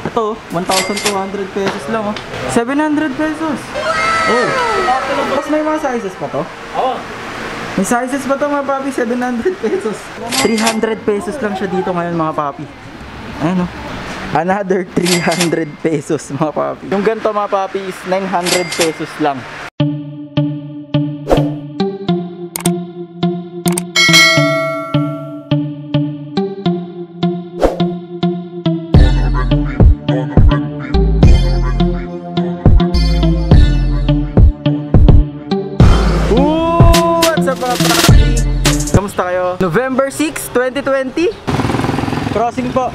Ito, 1,200 pesos lang oh. 700 pesos. Oh. Tapos may mga sizes pa to? Oo. May sizes pa to mga papi, 700 pesos. 300 pesos lang siya dito ngayon mga papi. Ayan oh. Another 300 pesos mga papi. Yung ganito mga papi is 900 pesos lang. Kamusta kayo? November 6, 2020 crossing po.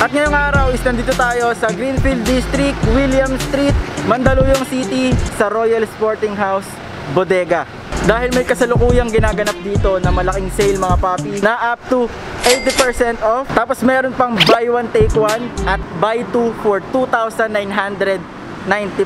At ngayong araw is nandito tayo sa Greenfield District, William Street, Mandaluyong City sa Royal Sporting House Bodega. Dahil may kasalukuyang ginaganap dito na malaking sale mga papi na up to 80% off. Tapos meron pang buy one take one at buy two for 2,990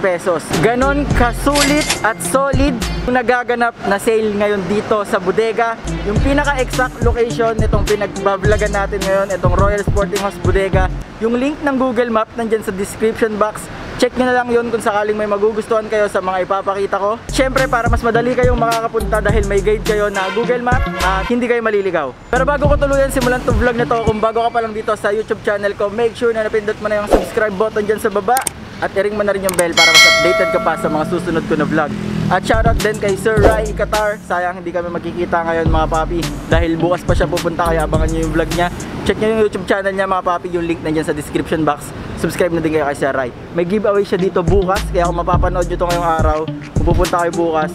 pesos. Ganon kasulit at solid yung nagaganap na sale ngayon dito sa bodega. Yung pinaka-exact location nitong pinagbablagan natin ngayon, itong Royal Sporting House Bodega. Yung link ng Google Map nandyan sa description box. Check nyo na lang yun kung sakaling may magugustuhan kayo sa mga ipapakita ko. Siyempre para mas madali kayong makakapunta dahil may guide kayo na Google Map at hindi kayo maliligaw. Pero bago ko tuluyan simulan itong vlog na to, kung bago ka pa lang dito sa YouTube channel ko, make sure na napindot mo na yung subscribe button dyan sa baba. At i-ring mo na rin yung bell para mas updated ka pa sa mga susunod ko na vlog. At shoutout din kay Sir Rai Qatar. Sayang hindi kami magkikita ngayon mga papi dahil bukas pa siya pupunta, kaya abangan nyo yung vlog niya. Check nyo yung YouTube channel niya mga papi, yung link nandyan sa description box. Subscribe na din kayo kay Sir Rai. May giveaway siya dito bukas, kaya kung mapapanood nyo ito ngayong araw, kung pupunta kayo bukas,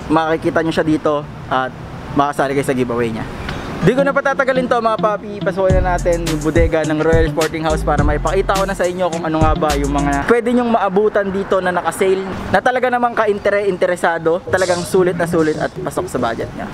makikita nyo siya dito at makasali kayo sa giveaway niya. Di ko na patatagalin to mga papi, pasukin na natin yung bodega ng Royal Sporting House para maipakita ko na sa inyo kung ano nga ba yung mga pwede nyong maabutan dito na naka-sale na talaga namang ka-interesado, talagang sulit na sulit at pasok sa budget niya.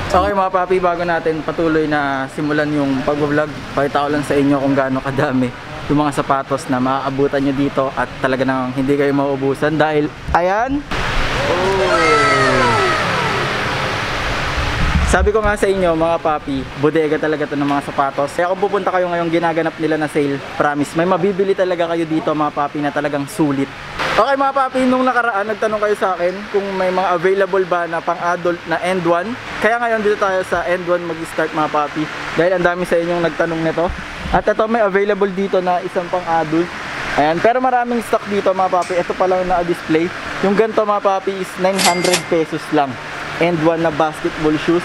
Okay mga papi, bago natin patuloy na simulan yung pag-vlog, pakita ko lang sa inyo kung gaano kadami yung mga sapatos na maaabutan nyo dito at talaga nang hindi kayo mauubusan dahil ayan. Sabi ko nga sa inyo mga papi, bodega talaga to ng mga sapatos. Kaya kung pupunta kayo ngayong ginaganap nila na sale, promise may mabibili talaga kayo dito mga papi na talagang sulit. Okay mga papi, nung nakaraan nagtanong kayo sa akin kung may mga available ba na pang-adult na end 1. Kaya ngayon dito tayo sa end 1 mag-start mga papi dahil ang dami sa inyong nagtanong nito. At ito may available dito na isang pang-adult. Ayan, pero maraming stock dito mga papi. Ito pa lang na-display. Yung ganito mga papi is 900 pesos lang. End 1 na basketball shoes.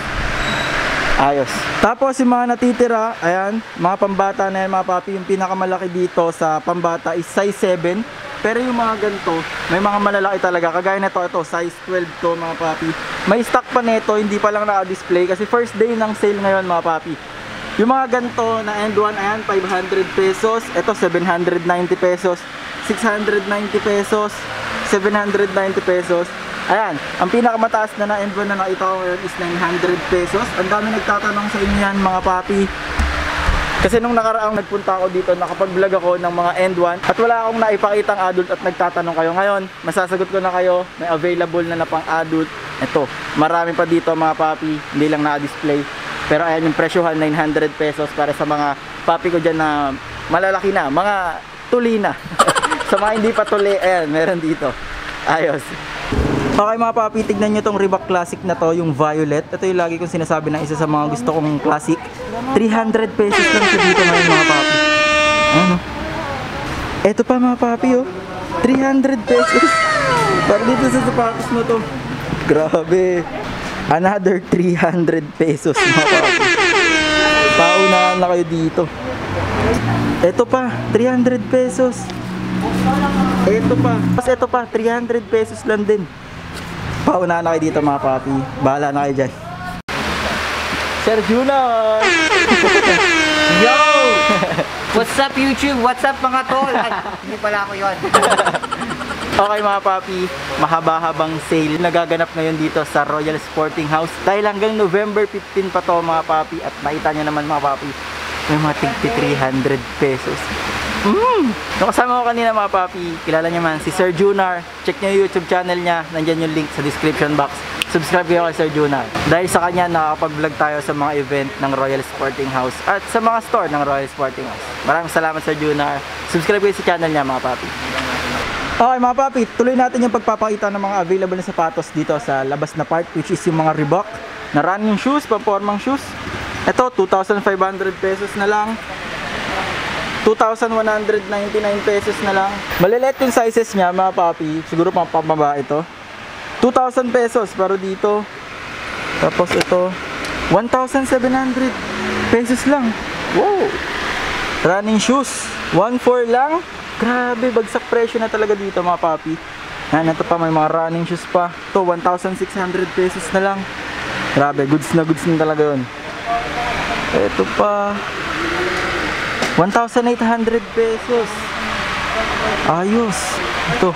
Ayos. Tapos yung mga natitira, ayan, mga pambata na yan mga papi. Yung pinakamalaki dito sa pambata is size 7. Pero yung mga ganito, may mga malalaki talaga. Kagaya nito, ito, size 12 to mga papi. May stock pa nito, hindi pa lang naka-display kasi first day ng sale ngayon mga papi. Yung mga ganito na end 1, ayan, 500 pesos. Ito, 790 pesos. 690 pesos. 790 pesos. Ayan, ang pinakamataas na end 1 na nakita ko ngayon is 900 pesos. Ang dami nagtatanong sa inyo yan mga papi. Kasi nung nakaraang nagpunta ako dito, nakapag-vlog ako ng mga end 1 at wala akong naipakitang adult at nagtatanong kayo. Ngayon, masasagot ko na kayo, may available na pang adult. Ito, marami pa dito mga papi, hindi lang na-display. Pero ayan yung presyohan, 900 pesos para sa mga papi ko dyan na malalaki na, mga tuli na. Sa mga hindi pa tuli, ayan, meron dito. Ayos. Okay mga papi, tignan nyo tong Reebok Classic na to, yung violet. Ito yung lagi kong sinasabi ng isa sa mga gusto kong classic. 300 pesos lang siya dito ngayon mga papi. Ano? Ito pa mga papi oh. 300 pesos. Para dito sa sapatos mo to. Grabe. Another 300 pesos mga papi. Paunahan na kayo dito. Ito pa, 300 pesos. Ito pa. Mas ito pa, 300 pesos lang din. Paunahan na kayo dito mga papi. Bahala na kayo dyan. Sergio na! Yo! What's up YouTube? What's up mga tol? Ay, hindi pala ako yun. Okay mga papi, mahaba-habang sale nagaganap ngayon dito sa Royal Sporting House. Dahil hanggang November 15 pa to mga papi. At makita nyo naman mga papi, may mga tigti 300 pesos. Yung kasama ko kanina mga papi, kilala nyo man si Sir Junar. Check nyo yung YouTube channel niya, nandyan yung link sa description box. Subscribe kayo kay Sir Junar. Dahil sa kanya nakakapag-vlog tayo sa mga event ng Royal Sporting House at sa mga store ng Royal Sporting House. Maraming salamat Sir Junar. Subscribe kayo sa channel niya mga papi. Okay mga papi, tuloy natin yung pagpapakita ng mga available na sapatos dito sa labas na part, which is yung mga Reebok na running shoes, pampormang shoes. Ito 2,500 pesos na lang, 2,199 pesos na lang. Malilit yung sizes niya mga papi, siguro pang pababa ito 2,000 pesos pero dito. Tapos ito 1,700 pesos lang. Wow, running shoes 1,400 lang. Grabe, bagsak presyo na talaga dito mga papi. Yan, ito pa may mga running shoes pa. Ito 1,600 pesos na lang. Grabe, goods na talaga yun. Ito pa 1,800 pesos. Ayos. Ito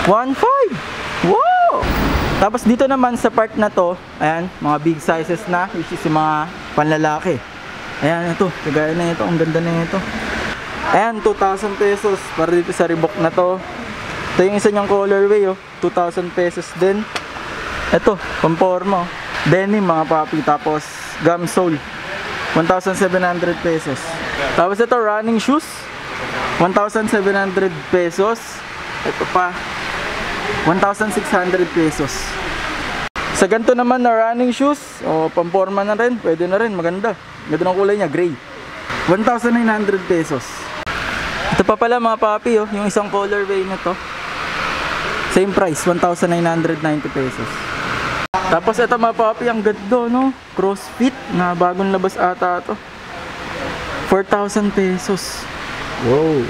1,500. Wow. Tapos dito naman sa part na to, ayan, mga big sizes na, which is yung mga panlalaki. Ayan, ito, kagaya na ito, ang ganda na ito. Ayan, 2,000 pesos para dito sa Reebok na to. Ito yung isa niyang colorway, oh, 2,000 pesos din. Ito, pamporma, oh, denim mga papi. Tapos gum sole 1,700 pesos. Tapos ito running shoes 1,700 pesos. Ito pa 1,600 pesos. Sa ganito naman na running shoes, o pamporma na rin, pwede na rin, maganda. Ganda ng kulay niya, gray. 1,900 pesos. Ito pa pala mga papi, oh, yung isang colorway na to. Same price, 1,990 pesos. Tapos ito mga papi, ang ganda, no? CrossFit na bagong labas ata to. 4,000 pesos. Wow.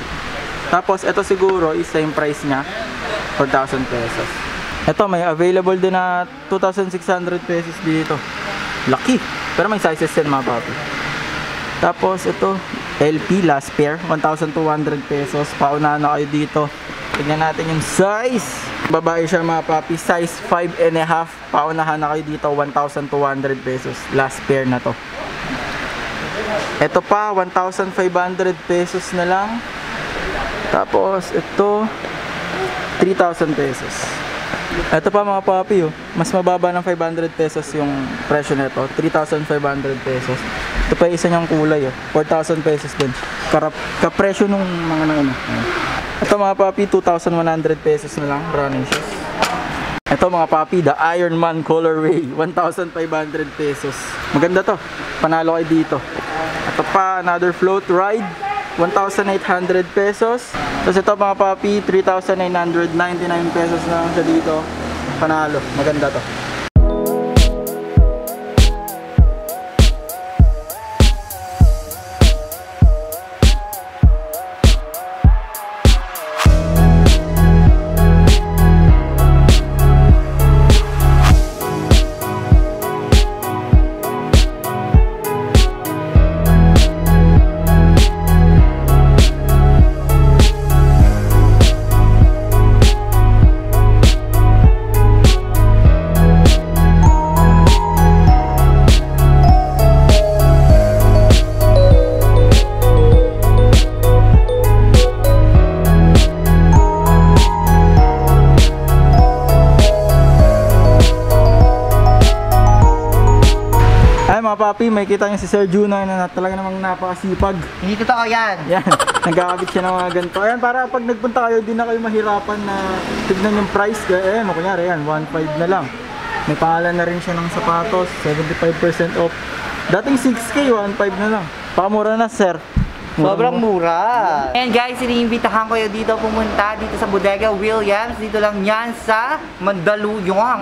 Tapos ito siguro is same price niya, 4,000 pesos. Ito may available din na 2,600 pesos dito. Laki. Pero may sizes din mga papi. Tapos ito LP last pair 1,200 pesos. Paunahan na kayo dito. Tignan natin yung size. Babae siya mga papi, size 5.5. Paunahan na kayo dito, 1,200 pesos. Last pair na to. Ito pa 1,500 pesos na lang. Tapos ito 3,000 pesos. Ito pa mga papi, oh, mas mababa ng 500 pesos yung presyo nito, 3,500 pesos. Ito pa isa niyang kulay, oh, 4,000 pesos din. Kapresyo nung mga ano. Ito mga papi, 2,100 pesos na lang, running shoes. Ito mga papi, the Iron Man colorway, 1,500 pesos. Maganda to, panalo kayo dito. Ito pa, another float ride, 1,800 pesos. Tapos ito mga papi, 3,999 pesos na lang siya dito. Panalo, maganda to. Ay mga papi, may kita niyo si Sir Junar na talaga namang napakasipag. Hindi totoo yan. Yan, nagkakabit siya ng mga ganito. Ayan, para pag nagpunta kayo, di na kayo mahirapan na tignan yung price. Ayan, kunyari, ayan, 1,500 na lang. May pangalan na rin siya ng sapatos, 75% off. Dating 6K, 1,500 na lang. Pakamura na, sir. Sobrang mura. And guys, iniimbitahan ko kayo dito pumunta dito sa Bodega Williams. Dito lang yan sa Mandaluyong.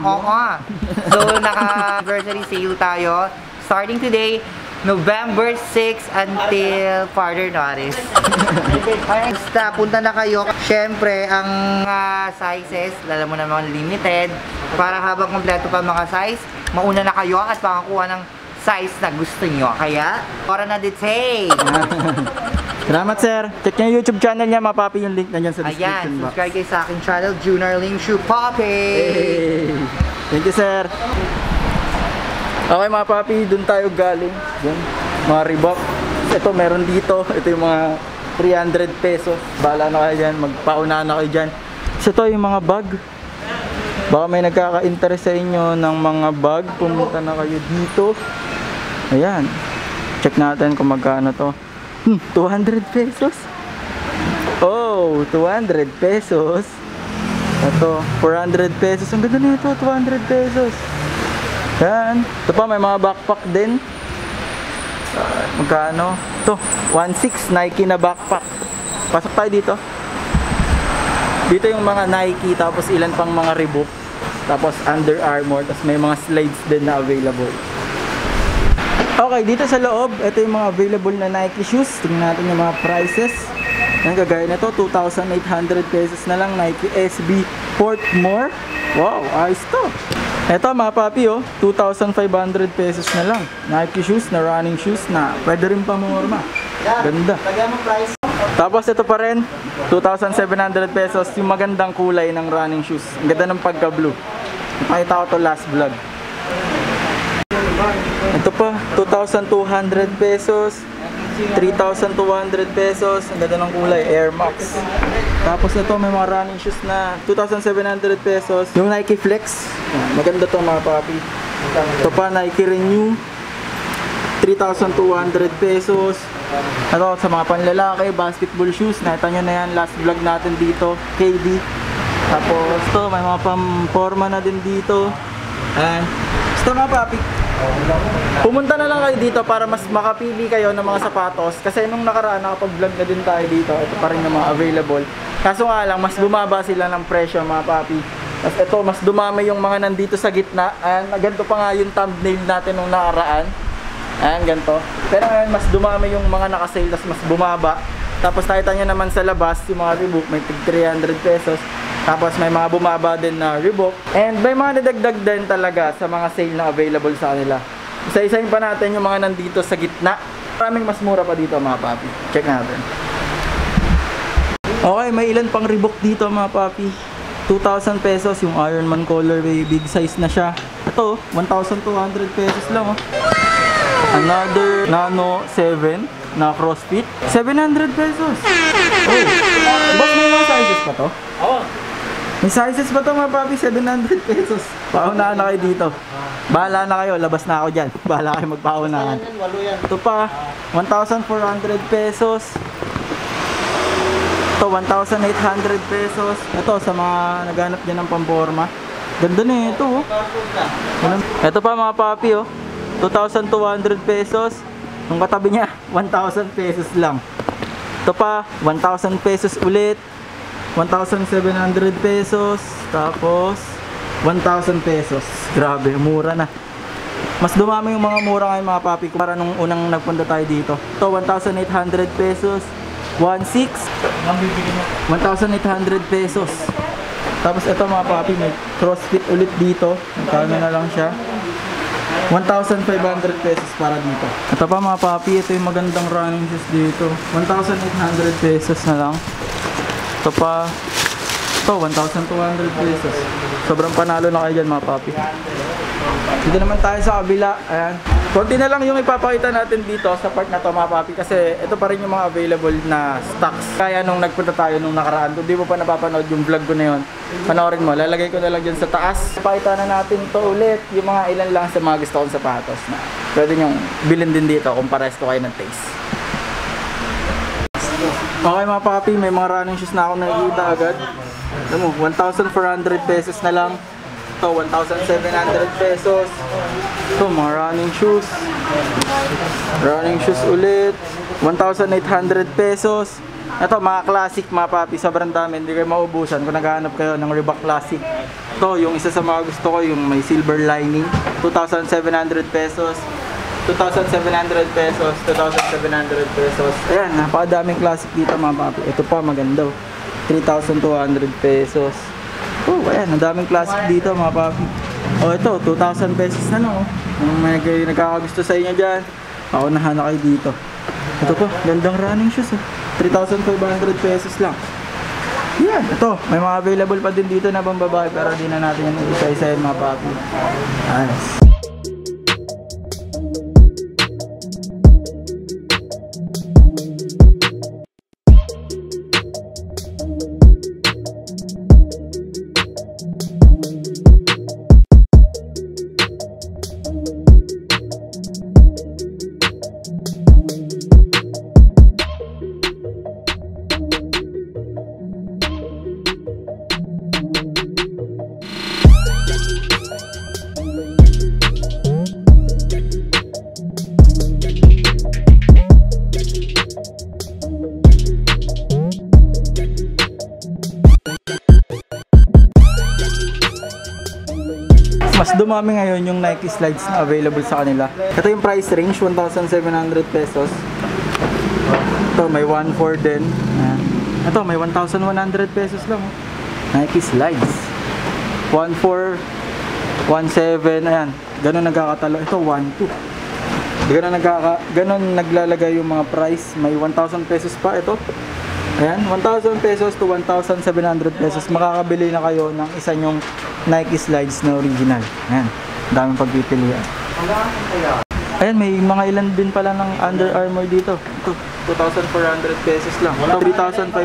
So, naka-anniversary sale tayo. Starting today, November 6 until further notice. Basta, punta na kayo. Siyempre, ang sizes, lalo mo na mga limited. Para habang kompleto pa mga size, mauna na kayo at makakuha ng size na gusto nyo. Kaya, ora na detail. Salamat sir. Check niyo yung YouTube channel niya mga papi, yung link na dyan sa Ayan, description box. subscribe kayo sa aking channel, Junior Ling Shoe Poppy! Hey. Thank you sir. Okay mga papi, dun tayo galing. Yan, mga Reebok. Ito meron dito. Ito yung mga 300 pesos. Bahala na kayo dyan, magpaunahan na kayo dyan. So ito yung mga bag. Baka may nagkaka-interest sa inyo ng mga bag, pumunta na kayo dito. Ayan. Check natin kung magkano to. 200 pesos. Oh, 200 pesos. Ito, 400 pesos. Ang ganda nito, 200 pesos. Yan. Ito pa, may mga backpack din. Magkano? Ito, 1.6 Nike na backpack. Pasok tayo dito. Dito yung mga Nike, tapos ilan pang mga Reebok, tapos Under Armour, tapos may mga slides din na available. Okay, dito sa loob, ito yung mga available na Nike shoes. Tingnan natin yung mga prices. Yan, kagaya na to, 2,800 pesos na lang, Nike SB Portmore. Wow, ayos to. Ito mga papi, oh, 2,500 pesos na lang. Nike shoes na running shoes na pwede rin pamorma. Ganda. Tapos ito pa rin, 2,700 pesos, yung magandang kulay ng running shoes. Ang ganda ng pagka-blue. Nakita ko to last vlog. Ito pa, 2,200 pesos, 3,200 pesos. Ang ganda ng kulay, Air Max. Tapos ito, may mga running shoes na 2,700 pesos. Yung Nike Flex, maganda to mga papi. Ito pa, Nike Renew, 3,200 pesos. Ito sa mga panlalaki, basketball shoes. Nakita nyo na yan, last vlog natin dito, KD. Tapos ito, may mga pamporma na din dito. Ayan. Ito mga papi, pumunta na lang kayo dito para mas makapili kayo ng mga sapatos. Kasi nung nakaraan, nakapag-vlog na din tayo dito. Ito pa rin yung mga available. Kaso nga lang, mas bumaba sila ng presyo mga papi. Tapos ito, mas dumami yung mga nandito sa gitna. Ayan, ganito pa nga yung thumbnail natin nung nakaraan. Ayan, ganito. Pero ngayon, mas dumami yung mga nakasale, tapos mas bumaba. Tapos nakita nyo naman sa labas, yung mga Reebok, may tig 300 pesos. Tapos may mga bumaba din na Reebok. And may mga nadagdag din talaga sa mga sale na available sa kanila. Isa-isahin pa natin yung mga nandito sa gitna. Maraming mas mura pa dito mga papi. Check natin. Okay, may ilan pang Reebok dito mga papi. 2,000 pesos yung Ironman colorway, big size na siya. Ito, 1,200 pesos lang oh. Another Nano 7 na CrossFit, 700 pesos. Oh. Boss, may mga sizes pa to? Oo. May sizes pa to mga papi, 700 pesos. Paunahan na kayo dito. Bahala na kayo, labas na ako dyan. Bahala kayo magpaunahan. Ito pa, 1,400 pesos. Ito, 1,800 pesos. Ito, sa mga naghanap dyan ng pamporma. Ganda na ito oh. Ito pa mga papi oh, 2,200 pesos. Yung katabi niya, 1,000 pesos lang. Ito pa, 1,000 pesos ulit. 1,700 pesos. Tapos, 1,000 pesos. Grabe, mura na. Mas dumami yung mga mura ngayon mga papi para nung unang nagpunta tayo dito. Ito, 1,800 pesos. 1,600. 1,800 pesos. Tapos ito mga papi, may CrossFit ulit dito. Magkano na lang siya? 1,500 pesos para dito. Ito pa mga papi, ito yung magandang running shoes dito. 1,800 pesos na lang. Ito pa, ito 1,200 pesos. Sobrang panalo na kayo dyan mga papi. Dito naman tayo sa kabila. Ayan. Konti na lang yung ipapakita natin dito sa part na to mga papi, kasi ito pa rin yung mga available na stocks. Kaya nung nagpunta tayo nung nakaraan, kung di mo pa napapanood yung vlog ko na yun, panoorin mo, lalagay ko na lang dyan sa taas. Ipakita na natin to ulit yung mga ilan lang sa mga gusto kong sapatos na pwede nyong bilhin din dito kung pares ko kayo ng taste. Okay mga papi, may mga running shoes na ako nakikita agad. Alam mo, 1,400 pesos na lang. Ito, 1,700 pesos. Ito, mga running shoes. Running shoes ulit. 1,800 pesos. Ito, mga classic mga papi. Sobrang dami, hindi kayo maubusan kung naghahanap kayo ng Reebok Classic. Ito, yung isa sa mga gusto ko, yung may silver lining. 2,700 pesos. 2,700 pesos. 2,700 pesos. Ayan, napakadaming classic dito mga papi. Ito pa, maganda. 3,200 pesos. Oh, ayan, ang daming classic dito mga papi. Oh, ito, 2,000 pesos na no. Kung may nagkakagusto sa inyo dyan, paunahan na kayo dito. Ito po, gandang running shoes eh. 3,500 pesos lang. Yan, ito, may mga available pa din dito na pambabae pero di na natin yan isa-isa mga papi. Nice. Mas dumami ngayon yung Nike slides na available sa kanila. Ito yung price range, 1,700 pesos. Ito may 1.4 din. Ito may 1,100 pesos lang. Nike slides. 1.4, 1.7, ayan. Ganun nagkakatalo. Ito 1.2. Ganun naglalagay yung mga price. May 1,000 pesos pa ito. Ayan, 1,000 pesos to 1,700 pesos. Makakabili na kayo ng isa nyong Nike slides na original. Ayan, daming pagpipilian. Ayan, may mga ilan din pala ng Under Armour dito. Ito, 2,400 pesos lang. Ito, 3,500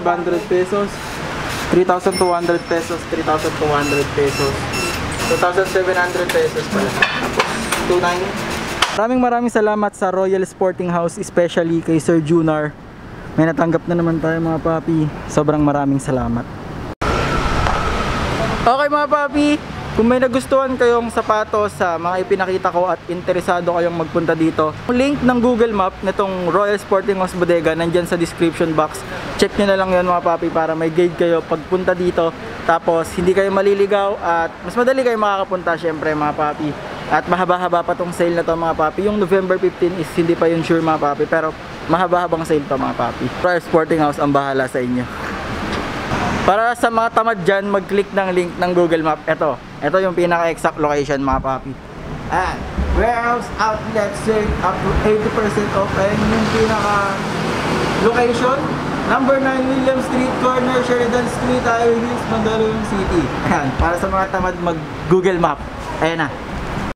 pesos, 3,200 pesos, 3,200 pesos, 2,700 pesos pala. 2,900. Maraming salamat sa Royal Sporting House, especially kay Sir Junar. May natanggap na naman tayo mga papi. Sobrang maraming salamat. Okay mga papi, kung may nagustuhan kayong sapatos sa mga ipinakita ko at interesado kayong magpunta dito, link ng Google Map nitong Royal Sporting House Bodega nandyan sa description box. Check nyo na lang yun mga papi para may guide kayo pagpunta dito. Tapos hindi kayo maliligaw at mas madali kayo makakapunta syempre mga papi. At mahaba-haba pa tong sale na to mga papi. Yung November 15 is hindi pa yun sure mga papi, pero mahaba-habang sale to mga papi. Royal Sporting House ang bahala sa inyo. Para sa mga tamad dyan, mag-click ng link ng Google Map. Ito yung pinaka-exact location mga papi. And warehouse outlet sale up to 80% off. And yung pinaka-location, number 9 William Street, corner Sheridan Street, Tayo Hills, Mandaluyong City. Ayan, para sa mga tamad mag-Google Map. Ayan na.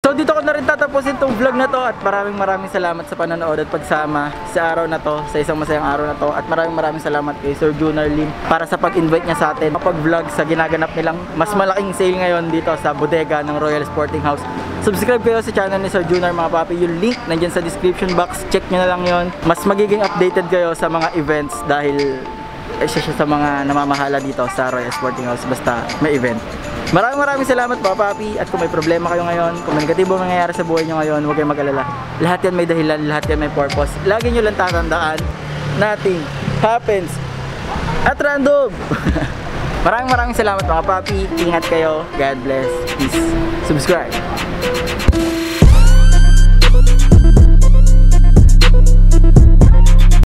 So dito ko na rin tatapusin itong vlog na to at maraming salamat sa panonood at pagsama sa araw na to, sa isang masayang araw na to, at maraming salamat kay Sir Junar Lim para sa pag-invite niya sa atin kapag-vlog sa ginaganap nilang mas malaking sale ngayon dito sa bodega ng Royal Sporting House. Subscribe kayo sa channel ni Sir Junar mga papi, yung link nandyan sa description box, check nyo na lang yon. Mas magiging updated kayo sa mga events dahil siya sa mga namamahala dito sa Royal Sporting House basta may event. Maraming salamat mga papi, at kung may problema kayo ngayon, kung may negatibo nangyayari sa buhay nyo ngayon, huwag kayong mag-alala. Lahat yan may dahilan, lahat yan may purpose. Lagi nyo lang tatandaan, nothing happens at random. Maraming salamat mga papi, ingat kayo, God bless, peace, subscribe.